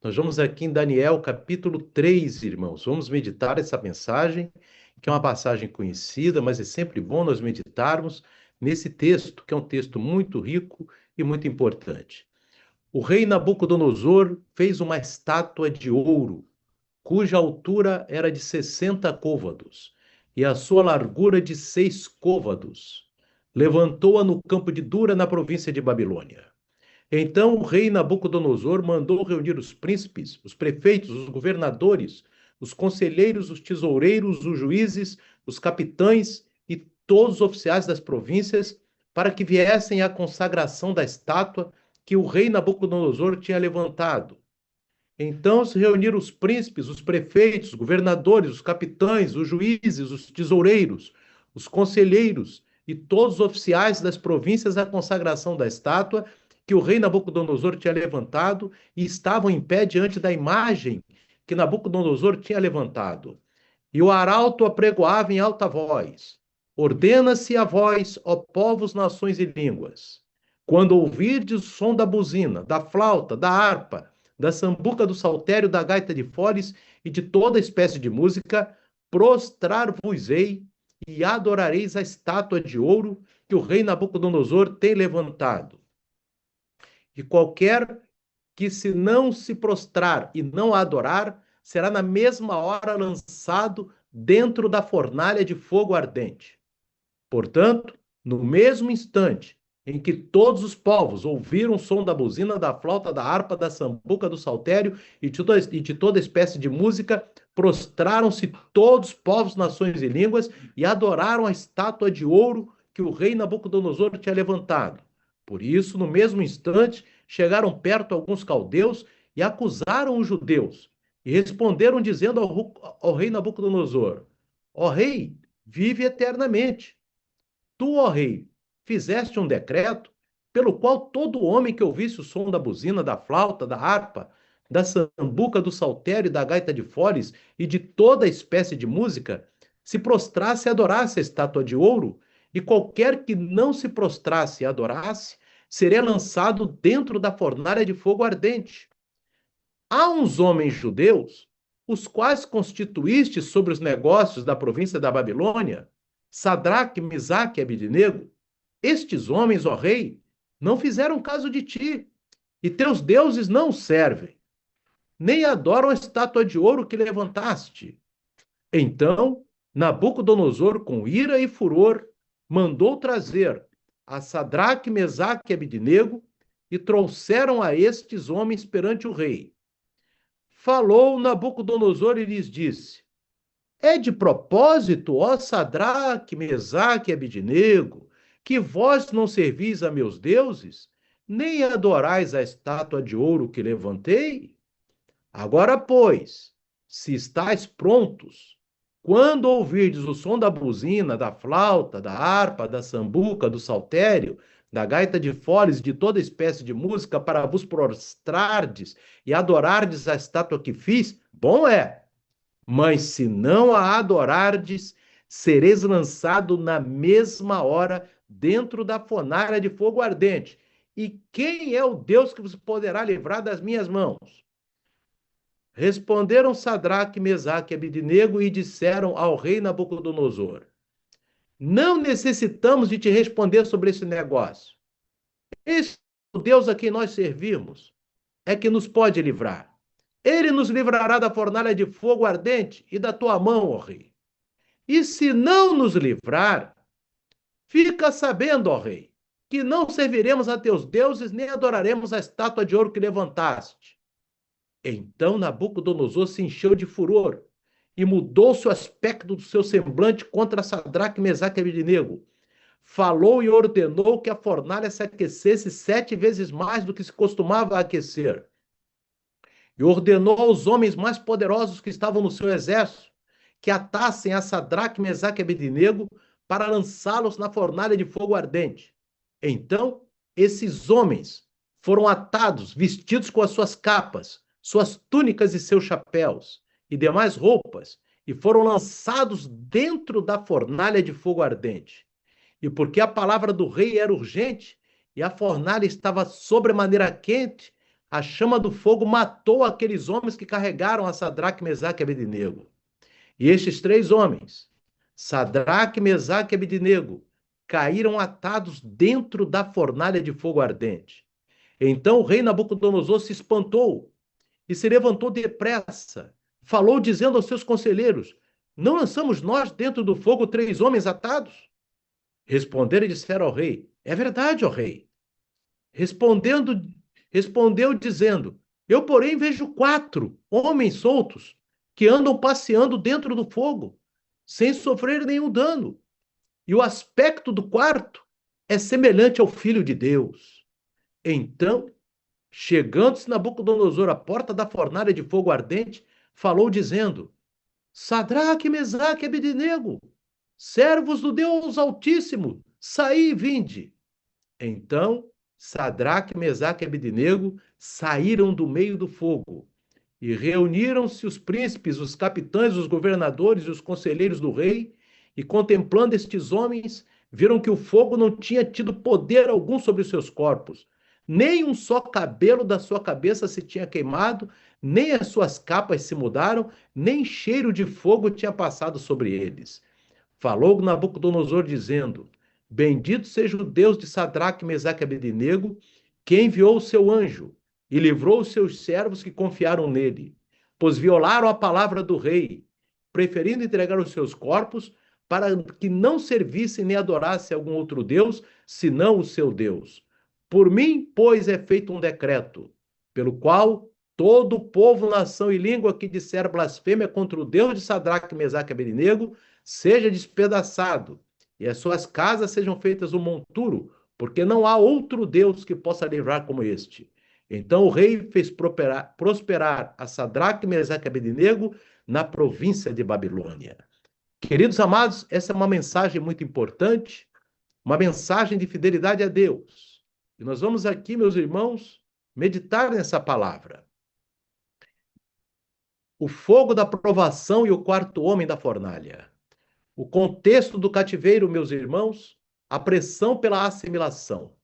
Nós vamos aqui em Daniel, capítulo 3, irmãos. Vamos meditar essa mensagem, que é uma passagem conhecida, mas é sempre bom nós meditarmos nesse texto, que é um texto muito rico e muito importante. O rei Nabucodonosor fez uma estátua de ouro, cuja altura era de 60 côvados e a sua largura de 6 côvados. Levantou-a no campo de Dura, na província de Babilônia. Então o rei Nabucodonosor mandou reunir os príncipes, os prefeitos, os governadores, os conselheiros, os tesoureiros, os juízes, os capitães e todos os oficiais das províncias para que viessem à consagração da estátua que o rei Nabucodonosor tinha levantado. Então se reuniram os príncipes, os prefeitos, os governadores, os capitães, os juízes, os tesoureiros, os conselheiros e todos os oficiais das províncias à consagração da estátua que o rei Nabucodonosor tinha levantado e estavam em pé diante da imagem que Nabucodonosor tinha levantado. E o arauto apregoava em alta voz: Ordena-se a vós, ó povos, nações e línguas, quando ouvirdes o som da buzina, da flauta, da harpa, da sambuca, do saltério, da gaita de foles e de toda espécie de música, prostrar-vos-ei e adorareis a estátua de ouro que o rei Nabucodonosor tem levantado. E qualquer que se não se prostrar e não a adorar, será na mesma hora lançado dentro da fornalha de fogo ardente. Portanto, no mesmo instante em que todos os povos ouviram o som da buzina, da flauta, da harpa, da sambuca, do saltério e de toda espécie de música, prostraram-se todos os povos, nações e línguas e adoraram a estátua de ouro que o rei Nabucodonosor tinha levantado. Por isso, no mesmo instante, chegaram perto alguns caldeus e acusaram os judeus e responderam dizendo ao rei Nabucodonosor: Ó rei, vive eternamente. Tu, ó rei, fizeste um decreto pelo qual todo homem que ouvisse o som da buzina, da flauta, da harpa, da sambuca, do saltério, da gaita de foles e de toda espécie de música, se prostrasse e adorasse a estátua de ouro, e qualquer que não se prostrasse e adorasse, seria lançado dentro da fornalha de fogo ardente. Há uns homens judeus, os quais constituíste sobre os negócios da província da Babilônia, Sadraque, Misaque e Abednego. Estes homens, ó rei, não fizeram caso de ti, e teus deuses não os servem, nem adoram a estátua de ouro que levantaste. Então Nabucodonosor, com ira e furor, mandou trazer a Sadraque, Mesaque e Abednego, e trouxeram a estes homens perante o rei. Falou Nabucodonosor e lhes disse: É de propósito, ó Sadraque, Mesaque e Abednego, que vós não servis a meus deuses, nem adorais a estátua de ouro que levantei? Agora, pois, se estáis prontos, quando ouvirdes o som da buzina, da flauta, da harpa, da sambuca, do saltério, da gaita de foles, de toda espécie de música, para vos prostrardes e adorardes a estátua que fiz, bom é. Mas se não a adorardes, sereis lançado na mesma hora dentro da fornalha de fogo ardente. E quem é o Deus que vos poderá livrar das minhas mãos? Responderam Sadraque, Mesaque e Abednego e disseram ao rei Nabucodonosor: Não necessitamos de te responder sobre esse negócio. Esse é o Deus a quem nós servimos é que nos pode livrar. Ele nos livrará da fornalha de fogo ardente e da tua mão, ó rei. E se não nos livrar, fica sabendo, ó rei, que não serviremos a teus deuses nem adoraremos a estátua de ouro que levantaste. Então Nabucodonosor se encheu de furor e mudou-se o aspecto do seu semblante contra Sadraque, Mesaque e Abednego. Falou e ordenou que a fornalha se aquecesse 7 vezes mais do que se costumava aquecer. E ordenou aos homens mais poderosos que estavam no seu exército que atassem a Sadraque, Mesaque e Abednego para lançá-los na fornalha de fogo ardente. Então, esses homens foram atados, vestidos com as suas capas, suas túnicas e seus chapéus e demais roupas, e foram lançados dentro da fornalha de fogo ardente. E porque a palavra do rei era urgente e a fornalha estava sobremaneira quente, a chama do fogo matou aqueles homens que carregaram a Sadraque, Mesaque e Abednego. E estes três homens, Sadraque, Mesaque e Abednego, caíram atados dentro da fornalha de fogo ardente. Então o rei Nabucodonosor se espantou e se levantou depressa. Falou dizendo aos seus conselheiros: não lançamos nós dentro do fogo três homens atados? Responderam e disseram ao rei: é verdade, ó rei. Respondeu dizendo: eu, porém, vejo quatro homens soltos que andam passeando dentro do fogo, sem sofrer nenhum dano. E o aspecto do quarto é semelhante ao Filho de Deus. Então, chegando-se Nabucodonosor à porta da fornalha de fogo ardente, falou dizendo: Sadraque, Mesaque e Abednego, servos do Deus Altíssimo, saí e vinde. Então, Sadraque, Mesaque e Abednego saíram do meio do fogo. E reuniram-se os príncipes, os capitães, os governadores e os conselheiros do rei, e contemplando estes homens, viram que o fogo não tinha tido poder algum sobre os seus corpos. Nem um só cabelo da sua cabeça se tinha queimado, nem as suas capas se mudaram, nem cheiro de fogo tinha passado sobre eles. Falou Nabucodonosor dizendo: bendito seja o Deus de Sadraque, Mesaque e Abednego, que enviou o seu anjo e livrou os seus servos que confiaram nele, pois violaram a palavra do rei, preferindo entregar os seus corpos para que não servissem nem adorassem algum outro Deus, senão o seu Deus. Por mim, pois, é feito um decreto, pelo qual todo povo, nação e língua que disser blasfêmia contra o Deus de Sadraque, Mesaque e Abednego seja despedaçado, e as suas casas sejam feitas um monturo, porque não há outro Deus que possa livrar como este. Então o rei fez prosperar a Sadraque, Mesaque e Abednego na província de Babilônia. Queridos amados, essa é uma mensagem muito importante, uma mensagem de fidelidade a Deus. E nós vamos aqui, meus irmãos, meditar nessa palavra. O fogo da provação e o quarto homem da fornalha. O contexto do cativeiro, meus irmãos, a pressão pela assimilação.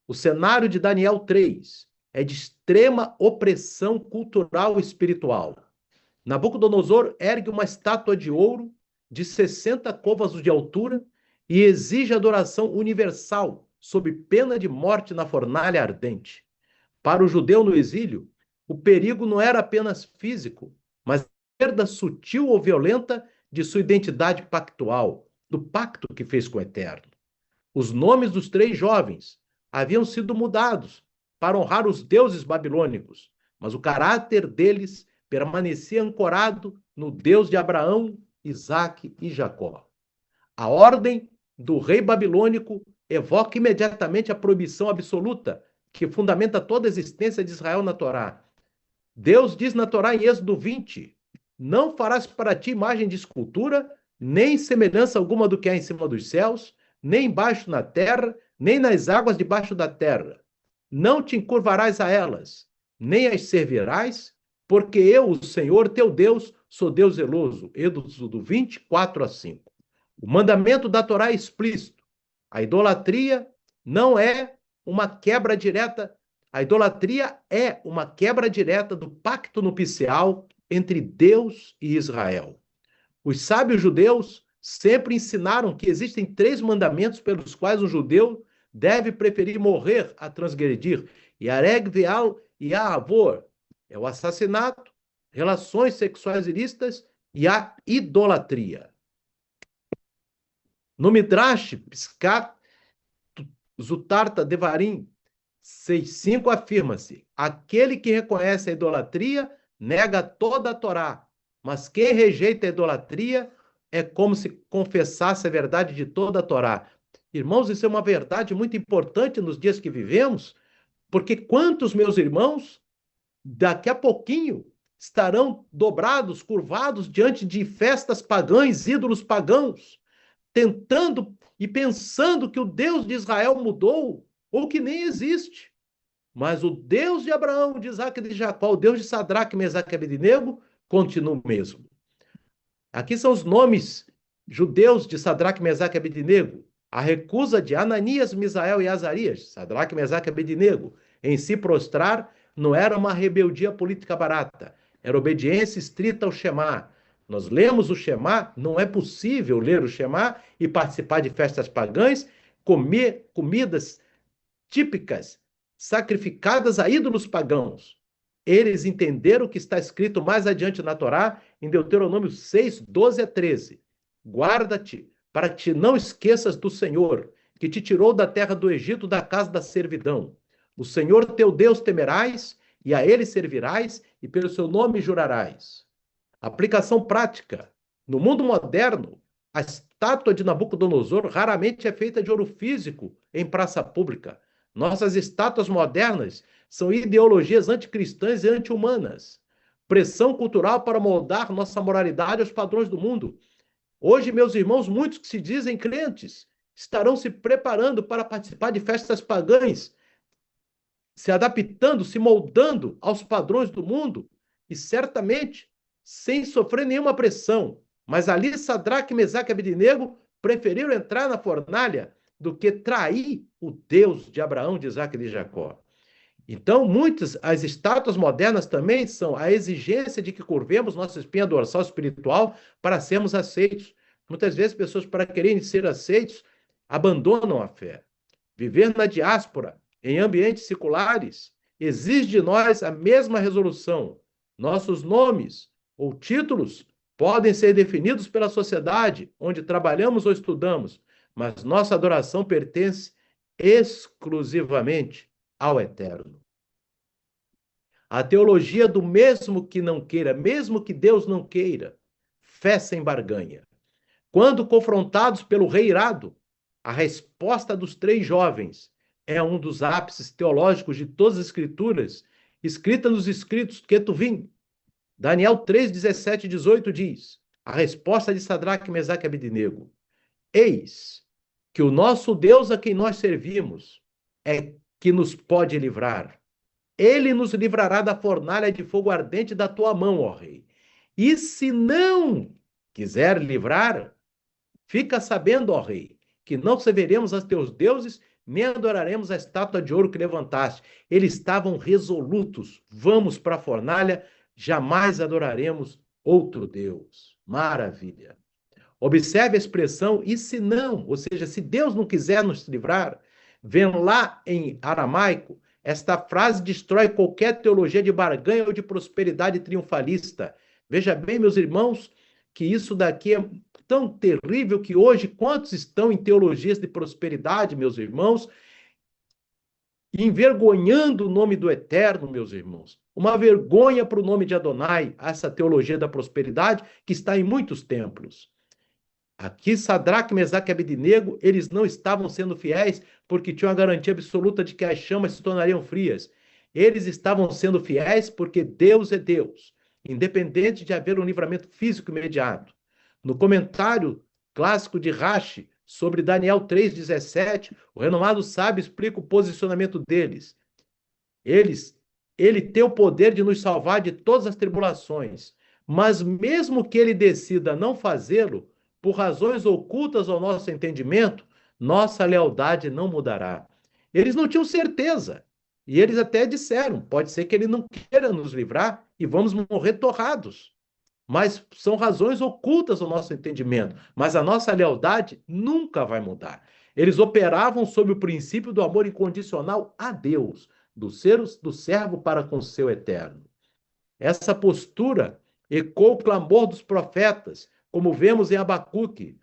O cenário de Daniel 3 é de extrema opressão cultural e espiritual. Nabucodonosor ergue uma estátua de ouro de 60 côvados de altura e exige adoração universal, sob pena de morte na fornalha ardente. Para o judeu no exílio, o perigo não era apenas físico, mas a perda sutil ou violenta de sua identidade pactual, do pacto que fez com o Eterno. Os nomes dos três jovens haviam sido mudados para honrar os deuses babilônicos, mas o caráter deles permanecia ancorado no Deus de Abraão, Isaque e Jacó. A ordem do rei babilônico evoca imediatamente a proibição absoluta que fundamenta toda a existência de Israel na Torá. Deus diz na Torá em Êxodo 20: não farás para ti imagem de escultura, nem semelhança alguma do que há em cima dos céus, nem embaixo na terra, nem nas águas debaixo da terra. Não te encurvarás a elas, nem as servirás, porque eu, o Senhor teu Deus, sou Deus zeloso. Êxodo 24:5. O mandamento da Torá é explícito. A idolatria não é uma quebra direta. A idolatria é uma quebra direta do pacto nupcial entre Deus e Israel. Os sábios judeus sempre ensinaram que existem três mandamentos pelos quais um judeu deve preferir morrer a transgredir. Yareg veal e Avor é o assassinato, relações sexuais ilícitas e a idolatria. No Midrash, Pskat Zutarta Devarim 6:5 afirma-se: aquele que reconhece a idolatria nega toda a Torá, mas quem rejeita a idolatria é como se confessasse a verdade de toda a Torá. Irmãos, isso é uma verdade muito importante nos dias que vivemos, porque quantos, meus irmãos, daqui a pouquinho estarão dobrados, curvados diante de festas pagãs, ídolos pagãos, tentando e pensando que o Deus de Israel mudou ou que nem existe. Mas o Deus de Abraão, de Isaque e de Jacó, o Deus de Sadraque, Mesaque e Abednego, continua o mesmo. Aqui são os nomes judeus de Sadraque, Mesaque e Abednego. A recusa de Ananias, Misael e Azarias, Sadraque, Mesaque e Abednego, em se prostrar não era uma rebeldia política barata, era obediência estrita ao Shema. Nós lemos o Shema, não é possível ler o Shema e participar de festas pagãs, comer comidas típicas sacrificadas a ídolos pagãos. Eles entenderam o que está escrito mais adiante na Torá, em Deuteronômio 6, 12 a 13. Guarda-te, para que não esqueças do Senhor, que te tirou da terra do Egito, da casa da servidão. O Senhor teu Deus temerás, e a ele servirás, e pelo seu nome jurarás. Aplicação prática. No mundo moderno, a estátua de Nabucodonosor raramente é feita de ouro físico em praça pública. Nossas estátuas modernas são ideologias anticristãs e anti-humanas. Pressão cultural para moldar nossa moralidade aos padrões do mundo. Hoje, meus irmãos, muitos que se dizem crentes, estarão se preparando para participar de festas pagãs, se adaptando, se moldando aos padrões do mundo, e certamente sem sofrer nenhuma pressão. Mas ali Sadraque, Mesaque e Abednego preferiram entrar na fornalha do que trair o Deus de Abraão, de Isaque e de Jacó. Então, as estátuas modernas também são a exigência de que curvemos nossa espinha dorsal espiritual para sermos aceitos. Muitas vezes, pessoas, para quererem ser aceitos, abandonam a fé. Viver na diáspora, em ambientes seculares, exige de nós a mesma resolução. Nossos nomes ou títulos podem ser definidos pela sociedade onde trabalhamos ou estudamos, mas nossa adoração pertence exclusivamente ao Eterno. A teologia do mesmo que não queira, mesmo que Deus não queira, fé sem barganha. Quando confrontados pelo rei irado, a resposta dos 3 jovens é um dos ápices teológicos de todas as escrituras, escrita nos escritos Ketuvim. Daniel 3, 17 e 18 diz, a resposta de Sadraque, Mesaque e Abednego, eis que o nosso Deus a quem nós servimos é que nos pode livrar. Ele nos livrará da fornalha de fogo ardente da tua mão, ó rei. E se não quiser livrar, fica sabendo, ó rei, que não serviremos a teus deuses, nem adoraremos a estátua de ouro que levantaste. Eles estavam resolutos. Vamos para a fornalha, jamais adoraremos outro Deus. Maravilha. Observe a expressão, e se não, ou seja, se Deus não quiser nos livrar, vem lá em aramaico, esta frase destrói qualquer teologia de barganha ou de prosperidade triunfalista. Veja bem, meus irmãos, que isso daqui é tão terrível que hoje, quantos estão em teologias de prosperidade, meus irmãos, envergonhando o nome do Eterno, meus irmãos. Uma vergonha para o nome de Adonai, essa teologia da prosperidade que está em muitos templos. Aqui, Sadraque, Mesaque e Abednego, eles não estavam sendo fiéis porque tinham a garantia absoluta de que as chamas se tornariam frias. Eles estavam sendo fiéis porque Deus é Deus, independente de haver um livramento físico imediato. No comentário clássico de Rashi sobre Daniel 3,17, o renomado sábio explica o posicionamento deles. Ele tem o poder de nos salvar de todas as tribulações, mas mesmo que ele decida não fazê-lo, por razões ocultas ao nosso entendimento, nossa lealdade não mudará. Eles não tinham certeza. E eles até disseram, pode ser que ele não queira nos livrar e vamos morrer torrados. Mas são razões ocultas ao nosso entendimento. Mas a nossa lealdade nunca vai mudar. Eles operavam sob o princípio do amor incondicional a Deus, do servo para com o seu eterno. Essa postura ecoa o clamor dos profetas, como vemos em Abacuque,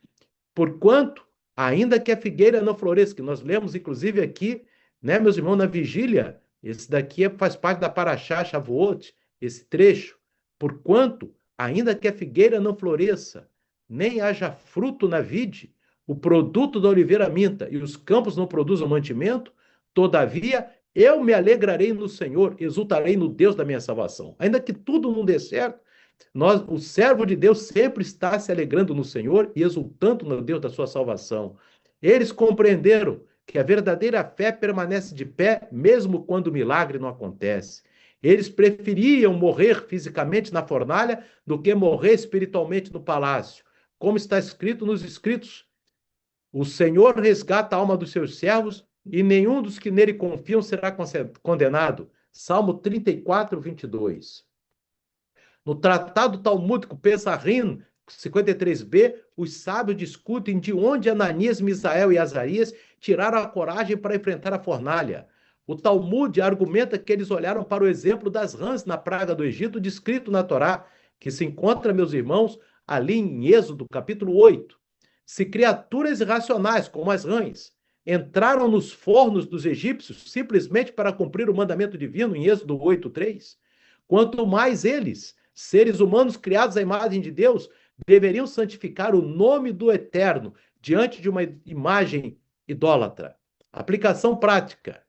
porquanto, ainda que a figueira não floresça, que nós lemos inclusive aqui, né, meus irmãos, na vigília, esse daqui faz parte da Paraxá Shavuot, esse trecho, porquanto, ainda que a figueira não floresça, nem haja fruto na vide, o produto da oliveira minta e os campos não produzam mantimento, todavia eu me alegrarei no Senhor, exultarei no Deus da minha salvação. Ainda que tudo não dê certo, o servo de Deus sempre está se alegrando no Senhor e exultando no Deus da sua salvação. Eles compreenderam que a verdadeira fé permanece de pé, mesmo quando o milagre não acontece. Eles preferiam morrer fisicamente na fornalha do que morrer espiritualmente no palácio. Como está escrito nos escritos, o Senhor resgata a alma dos seus servos e nenhum dos que nele confiam será condenado. Salmo 34, 22. No Tratado Talmúdico Pesachim 53b, os sábios discutem de onde Ananias, Misael e Azarias tiraram a coragem para enfrentar a fornalha. O Talmud argumenta que eles olharam para o exemplo das rãs na praga do Egito, descrito na Torá, que se encontra, meus irmãos, ali em Êxodo, capítulo 8. Se criaturas irracionais, como as rãs, entraram nos fornos dos egípcios simplesmente para cumprir o mandamento divino em Êxodo 8:3, quanto mais eles, seres humanos criados à imagem de Deus, deveriam santificar o nome do Eterno diante de uma imagem idólatra. Aplicação prática.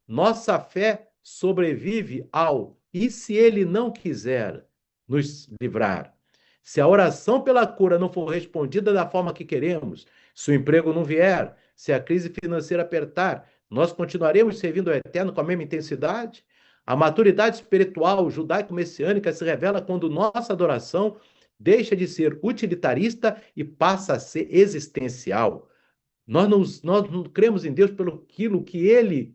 Nossa fé sobrevive ao "e se ele não quiser nos livrar?". Se a oração pela cura não for respondida da forma que queremos, se o emprego não vier, se a crise financeira apertar, nós continuaremos servindo ao Eterno com a mesma intensidade? A maturidade espiritual judaico-messiânica se revela quando nossa adoração deixa de ser utilitarista e passa a ser existencial. Nós não cremos em Deus pelo aquilo que Ele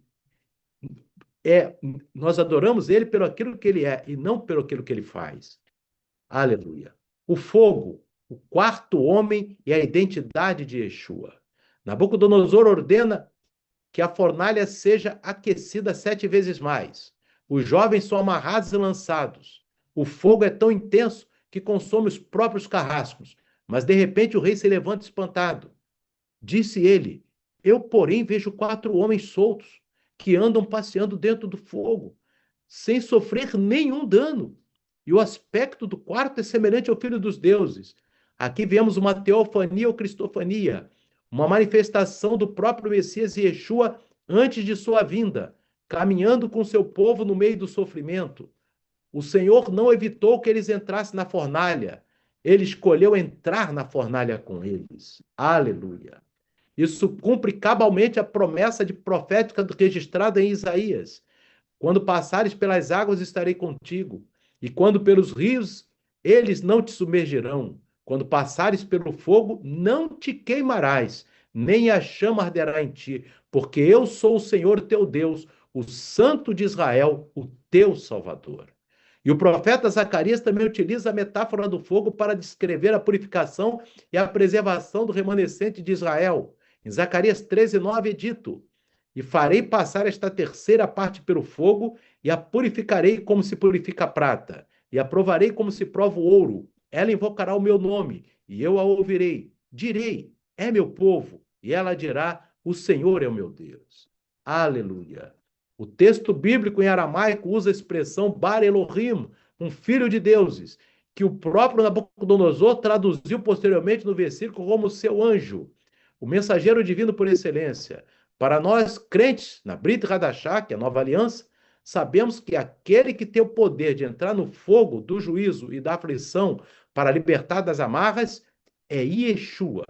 é, nós adoramos Ele pelo aquilo que Ele é e não pelo aquilo que Ele faz. Aleluia. O fogo, o quarto homem e a identidade de Yeshua. Nabucodonosor ordena que a fornalha seja aquecida 7 vezes mais. Os jovens são amarrados e lançados. O fogo é tão intenso que consome os próprios carrascos. Mas, de repente, o rei se levanta espantado. Disse ele: eu, porém, vejo 4 homens soltos que andam passeando dentro do fogo, sem sofrer nenhum dano. E o aspecto do quarto é semelhante ao Filho dos Deuses. Aqui vemos uma teofania ou cristofania, uma manifestação do próprio Messias Yeshua antes de sua vinda, caminhando com seu povo no meio do sofrimento. O Senhor não evitou que eles entrassem na fornalha. Ele escolheu entrar na fornalha com eles. Aleluia. Isso cumpre cabalmente a promessa profética registrada em Isaías. Quando passares pelas águas, estarei contigo. E quando pelos rios, eles não te submergirão. Quando passares pelo fogo, não te queimarás, nem a chama arderá em ti, porque eu sou o Senhor teu Deus, o Santo de Israel, o teu Salvador. E o profeta Zacarias também utiliza a metáfora do fogo para descrever a purificação e a preservação do remanescente de Israel. Em Zacarias 13:9 é dito: e farei passar esta terceira parte pelo fogo, e a purificarei como se purifica a prata, e a provarei como se prova o ouro. Ela invocará o meu nome, e eu a ouvirei. Direi: é meu povo, e ela dirá: o Senhor é o meu Deus. Aleluia. O texto bíblico em aramaico usa a expressão Bar Elohim, um filho de deuses, que o próprio Nabucodonosor traduziu posteriormente no versículo como seu anjo, o mensageiro divino por excelência. Para nós, crentes, na Brit Hadashah, que é a nova aliança, sabemos que aquele que tem o poder de entrar no fogo do juízo e da aflição para libertar das amarras é Yeshua,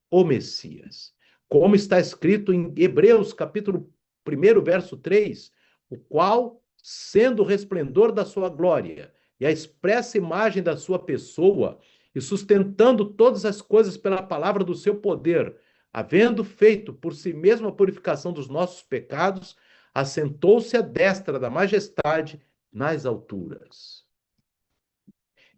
o Messias. Como está escrito em Hebreus, capítulo 1, verso 3, o qual, sendo o resplendor da sua glória e a expressa imagem da sua pessoa, e sustentando todas as coisas pela palavra do seu poder, havendo feito por si mesmo a purificação dos nossos pecados, assentou-se à destra da majestade nas alturas.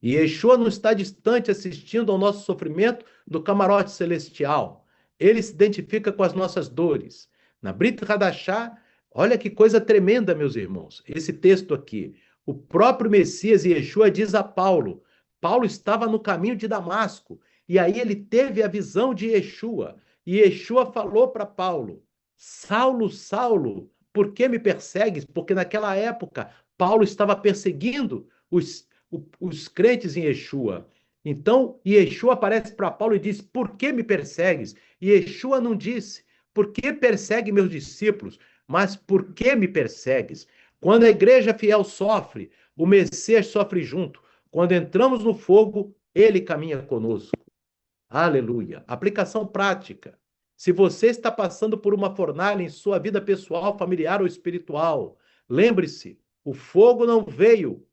E Yeshua não está distante assistindo ao nosso sofrimento do camarote celestial. Ele se identifica com as nossas dores. Na Brit Hadashah, olha que coisa tremenda, meus irmãos, esse texto aqui. O próprio Messias Yeshua diz a Paulo. Paulo estava no caminho de Damasco, e aí ele teve a visão de Yeshua. E Yeshua falou para Paulo: Saulo, Saulo, por que me persegues? Porque naquela época Paulo estava perseguindo os crentes em Yeshua. Então, Yeshua aparece para Paulo e diz: por que me persegues? E Yeshua não disse: por que persegue meus discípulos? Mas por que me persegues? Quando a igreja fiel sofre, o Messias sofre junto. Quando entramos no fogo, ele caminha conosco. Aleluia. Aplicação prática. Se você está passando por uma fornalha em sua vida pessoal, familiar ou espiritual, lembre-se, o fogo não veio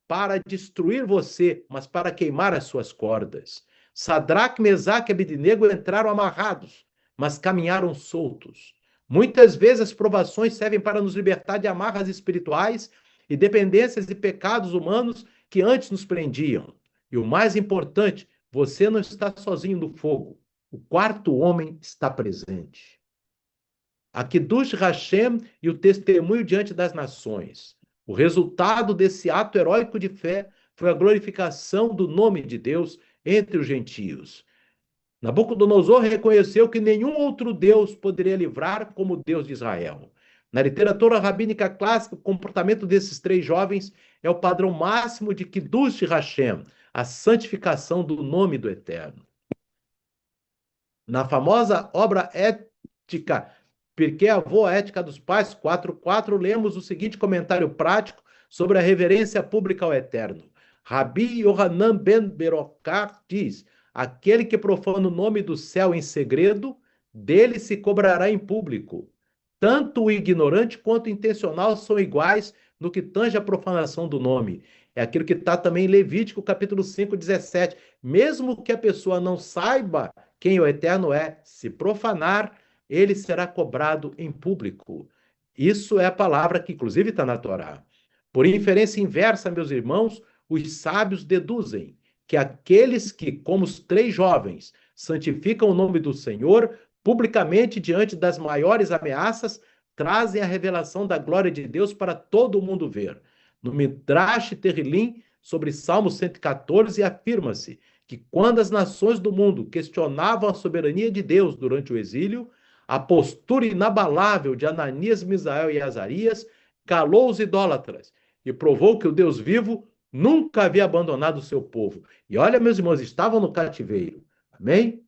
para destruir você, mas para queimar as suas cordas. Sadraque, Mesaque e Abednego entraram amarrados, mas caminharam soltos. Muitas vezes as provações servem para nos libertar de amarras espirituais e dependências e pecados humanos que antes nos prendiam. E o mais importante, você não está sozinho no fogo. O quarto homem está presente. A Kiddush Hashem e o testemunho diante das nações. O resultado desse ato heróico de fé foi a glorificação do nome de Deus entre os gentios. Nabucodonosor reconheceu que nenhum outro Deus poderia livrar como o Deus de Israel. Na literatura rabínica clássica, o comportamento desses três jovens é o padrão máximo de Kiddush Hashem, a santificação do nome do Eterno. Na famosa obra ética, Pirkei Avot, a Ética dos Pais, 4.4, lemos o seguinte comentário prático sobre a reverência pública ao Eterno. Rabi Yohanan ben Berokah diz: aquele que profana o nome do céu em segredo, dele se cobrará em público. Tanto o ignorante quanto o intencional são iguais no que tange a profanação do nome. É aquilo que está também em Levítico, capítulo 5, 17. Mesmo que a pessoa não saiba quem o Eterno é, se profanar, ele será cobrado em público. Isso é a palavra que, inclusive, está na Torá. Por inferência inversa, meus irmãos, os sábios deduzem que aqueles que, como os três jovens, santificam o nome do Senhor publicamente diante das maiores ameaças, trazem a revelação da glória de Deus para todo mundo ver. No Midrash Terrilim, sobre Salmo 114, afirma-se que quando as nações do mundo questionavam a soberania de Deus durante o exílio, a postura inabalável de Ananias, Misael e Azarias calou os idólatras e provou que o Deus vivo nunca havia abandonado o seu povo. E olha, meus irmãos, estavam no cativeiro. Amém?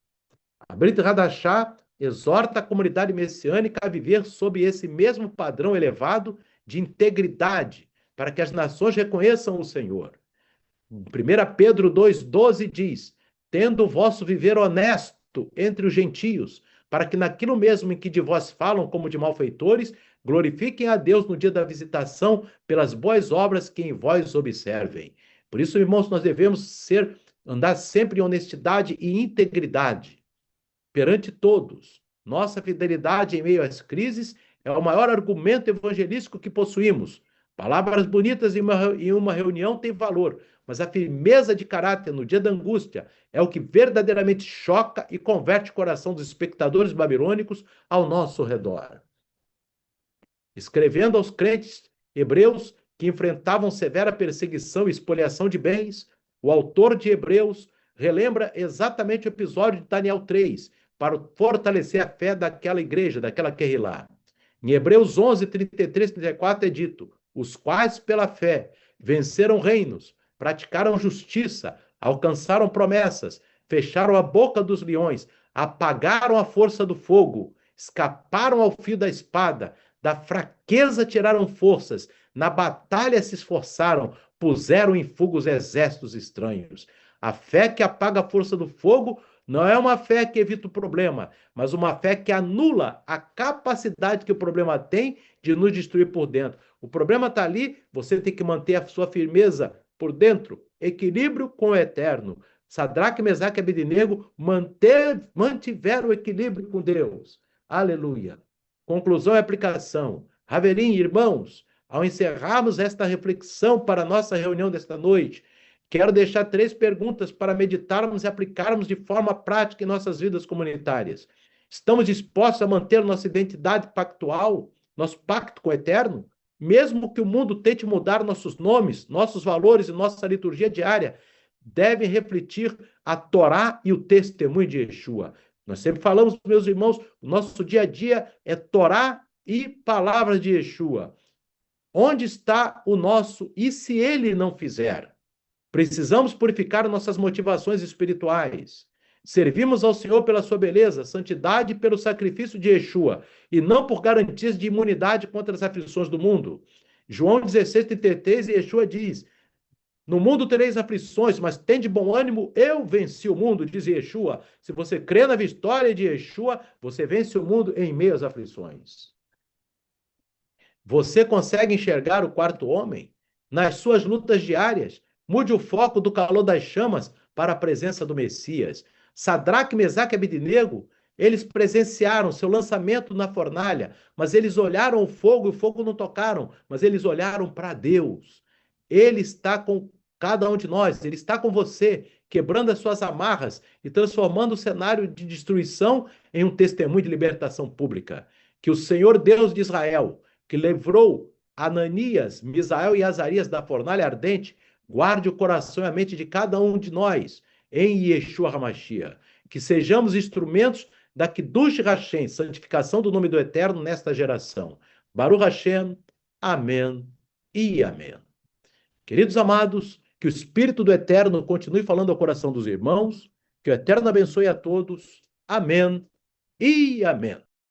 A Brit Hadashah exorta a comunidade messiânica a viver sob esse mesmo padrão elevado de integridade, para que as nações reconheçam o Senhor. 1 Pedro 2,12 diz: tendo o vosso viver honesto entre os gentios, para que naquilo mesmo em que de vós falam como de malfeitores, glorifiquem a Deus no dia da visitação pelas boas obras que em vós observem. Por isso, irmãos, nós devemos andar sempre em honestidade e integridade perante todos. Nossa fidelidade em meio às crises é o maior argumento evangelístico que possuímos. Palavras bonitas em uma reunião têm valor, mas a firmeza de caráter no dia da angústia é o que verdadeiramente choca e converte o coração dos espectadores babilônicos ao nosso redor. Escrevendo aos crentes hebreus que enfrentavam severa perseguição e espoliação de bens, o autor de Hebreus relembra exatamente o episódio de Daniel 3, para fortalecer a fé daquela igreja, daquela Querrilá. Em Hebreus 11, 33, 34 é dito: os quais pela fé venceram reinos, praticaram justiça, alcançaram promessas, fecharam a boca dos leões, apagaram a força do fogo, escaparam ao fio da espada, da fraqueza tiraram forças, na batalha se esforçaram, puseram em fuga os exércitos estranhos. A fé que apaga a força do fogo não é uma fé que evita o problema, mas uma fé que anula a capacidade que o problema tem de nos destruir por dentro. O problema está ali, você tem que manter a sua firmeza por dentro, equilíbrio com o eterno. Sadraque, Mesaque e Abednego mantiveram o equilíbrio com Deus. Aleluia. Conclusão e aplicação. Haverim, irmãos, ao encerrarmos esta reflexão para a nossa reunião desta noite, quero deixar 3 perguntas para meditarmos e aplicarmos de forma prática em nossas vidas comunitárias. Estamos dispostos a manter nossa identidade pactual, nosso pacto com o Eterno? Mesmo que o mundo tente mudar nossos nomes, nossos valores e nossa liturgia diária, devem refletir a Torá e o testemunho de Yeshua. Nós sempre falamos, meus irmãos, o nosso dia a dia é Torá e palavras de Yeshua. Onde está o nosso e se ele não fizer? Precisamos purificar nossas motivações espirituais. Servimos ao Senhor pela sua beleza, santidade e pelo sacrifício de Yeshua, e não por garantias de imunidade contra as aflições do mundo. João 16:33, Yeshua diz: no mundo tereis aflições, mas tende bom ânimo, eu venci o mundo, diz Yeshua. Se você crê na vitória de Yeshua, você vence o mundo em meio às aflições. Você consegue enxergar o quarto homem? Nas suas lutas diárias, mude o foco do calor das chamas para a presença do Messias. Sadraque, Mesaque e Abednego Eles presenciaram seu lançamento na fornalha, mas eles olharam o fogo e o fogo não tocaram, mas eles olharam para Deus. Ele está com cada um de nós, ele está com você, quebrando as suas amarras e transformando o cenário de destruição em um testemunho de libertação pública. Que o Senhor Deus de Israel, que livrou Ananias, Misael e Azarias da fornalha ardente, guarde o coração e a mente de cada um de nós em Yeshua HaMashiach. Que sejamos instrumentos da Kiddush Hashem, santificação do nome do Eterno nesta geração. Baruch Hashem, amém e amém. Queridos amados, que o Espírito do Eterno continue falando ao coração dos irmãos, que o Eterno abençoe a todos. Amém e amém.